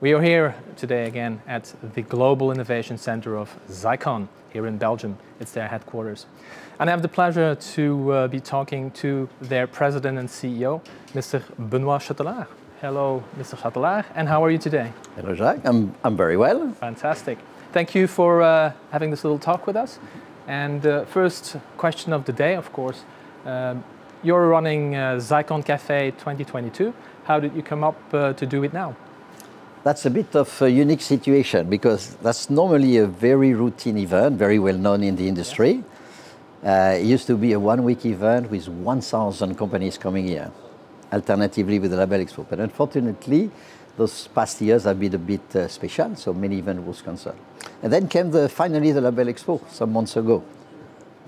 We are here today again at the Global Innovation Center of Xeikon here in Belgium. It's their headquarters. And I have the pleasure to be talking to their president and CEO, Mr. Benoit Chatelard. Hello, Mr. Chatelard, and how are you today? Hello, Jacques. I'm very well. Fantastic. Thank you for having this little talk with us. And first question of the day, of course. You're running Xeikon Café 2022. How did you come up to do it now? That's a bit of a unique situation because that's normally a very routine event, very well known in the industry. It used to be a one-week event with 1,000 companies coming here, alternatively with the Label Expo. But unfortunately, those past years have been a bit special, so many events was cancelled. And then came finally the Label Expo some months ago.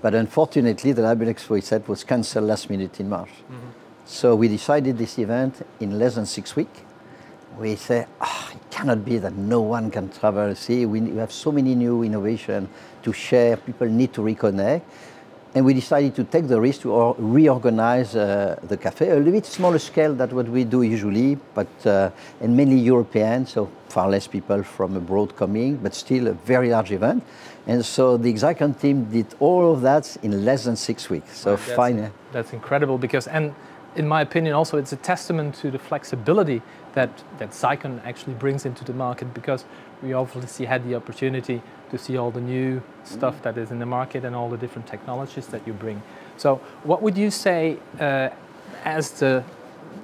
But unfortunately, the Label Expo itself was cancelled last minute in March. So we decided this event in less than 6 weeks. We say, it cannot be that no one can travel. See, we have so many new innovations to share. People need to reconnect. And we decided to take the risk to reorganize the cafe, a little bit smaller scale than what we do usually, but and mainly European, so far less people from abroad coming, but still a very large event. And so the Xeikon team did all of that in less than 6 weeks. So fine. That's incredible because, and in my opinion also, it's a testament to the flexibility that Xeikon actually brings into the market, because we obviously had the opportunity to see all the new stuff that is in the market and all the different technologies that you bring. So what would you say as the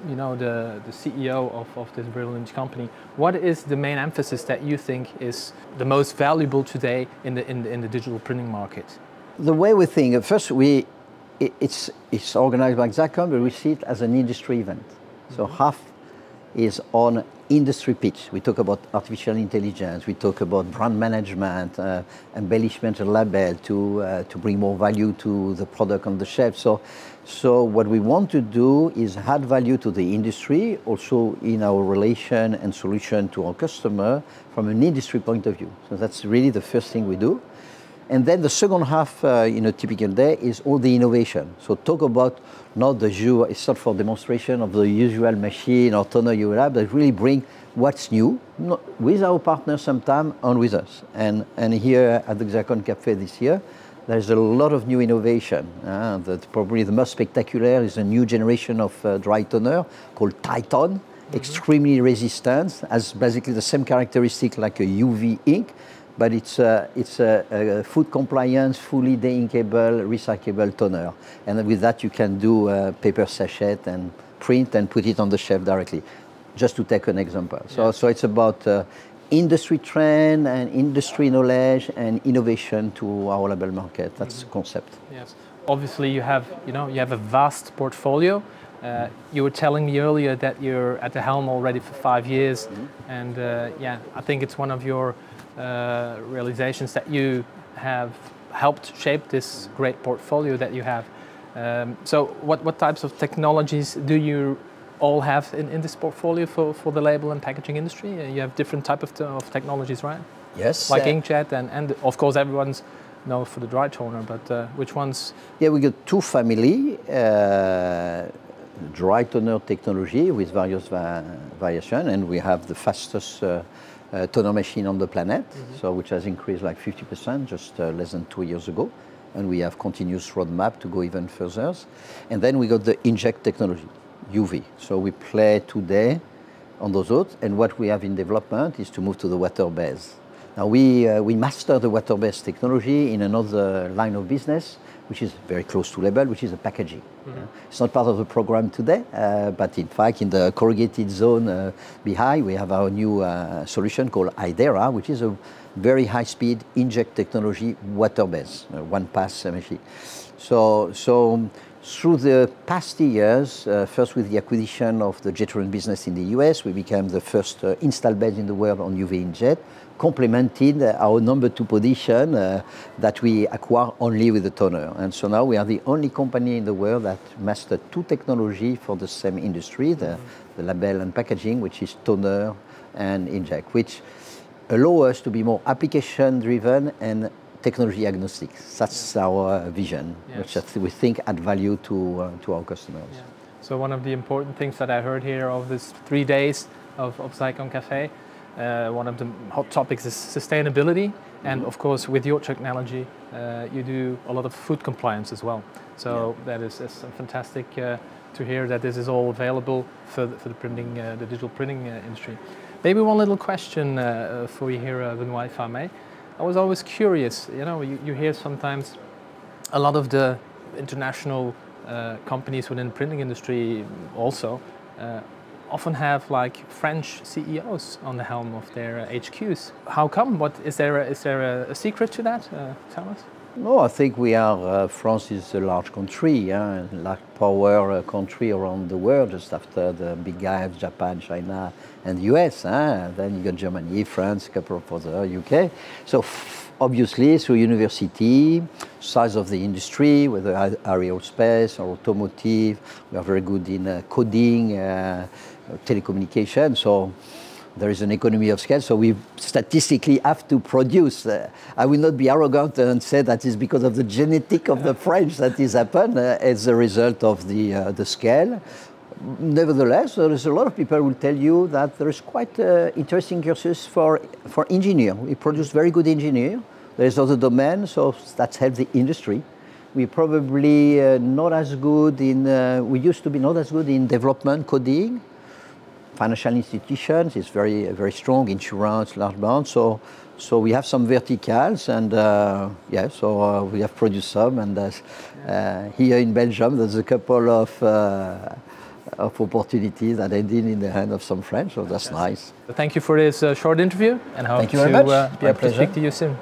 CEO of this brilliant company, what is the main emphasis that you think is the most valuable today in the digital printing market? The way we think, first it's organized by Xeikon, but we see it as an industry event. So half is on industry pitch. We talk about artificial intelligence, we talk about brand management, embellishment and label to bring more value to the product on the shelf. So what we want to do is add value to the industry, also in our relation and solution to our customer from an industry point of view. So that's really the first thing we do. And then the second half in a typical day is all the innovation. So talk about not the usual, it's not for demonstration of the usual machine or toner you will have, but really bring what's new with our partners sometime and with us. And here at the Xeikon Café this year, there's a lot of new innovation. Probably the most spectacular is a new generation of dry toner called Titan, extremely resistant, has basically the same characteristic like a UV ink, but it's a food compliance, fully de-inkable, recyclable toner. And with that you can do paper sachet and print and put it on the shelf directly, just to take an example. So it's about industry trend and industry knowledge and innovation to our label market. That's the concept. Yes, obviously you have a vast portfolio. You were telling me earlier that you're at the helm already for 5 years, and I think it's one of your realizations that you have helped shape this great portfolio that you have. So what types of technologies do you all have in this portfolio for the label and packaging industry? You have different type of technologies, right? Yes. Like inkjet and of course everyone's known for the dry toner, but which ones? Yeah, we got two family. Dry toner technology with various variation, and we have the fastest toner machine on the planet, so which has increased like 50% just less than 2 years ago, and we have continuous roadmap to go even further. And then we got the inject technology, UV. So we play today on those oats, and what we have in development is to move to the water-based. Now we master the water-based technology in another line of business, which is very close to label, which is the packaging. It's not part of the program today, but in fact in the corrugated zone behind, we have our new solution called IDERA, which is a very high-speed inject technology, water-based, one-pass machine. So through the past years, first with the acquisition of the Jetron business in the US, we became the first install base in the world on UV inkjet, complemented our number 2 position that we acquire only with the toner. And so now we are the only company in the world that mastered 2 technology for the same industry, the label and packaging, which is toner and inject, which allow us to be more application driven and technology agnostic. That's our vision, which we think add value to our customers. Yeah. So one of the important things that I heard here of this 3 days of Xeikon Café one of the hot topics is sustainability, and of course with your technology you do a lot of food compliance as well. So that is fantastic to hear that this is all available for the printing, the digital printing industry. Maybe one little question for you here, Benoit, if I may. I was always curious, you know, you hear sometimes a lot of the international companies within the printing industry also often have like French CEOs on the helm of their HQs. How come? Is there a secret to that? Tell us. No, I think we are, France is a large country, a large power country around the world, just after the big guys, Japan, China, and the US. Then you got Germany, France, a couple of other, UK. So obviously, through university, size of the industry, whether aerospace or automotive, we are very good in coding, telecommunication. So there is an economy of scale, so we statistically have to produce. I will not be arrogant and say that it's because of the genetic of the French that this happened as a result of the scale. Nevertheless, there is a lot of people who will tell you that there is quite interesting courses for engineer. We produce very good engineer. There is other domains, so that's helped the industry. We're probably not as good in, we used to be not as good in development, coding. Financial institutions is very strong, insurance, large banks. So we have some verticals, and so we have produced some. And here in Belgium, there's a couple of opportunities that ended in the hand of some French. So that's nice. Thank you for this short interview, and hope Thank you very much. Be able to speak to you soon.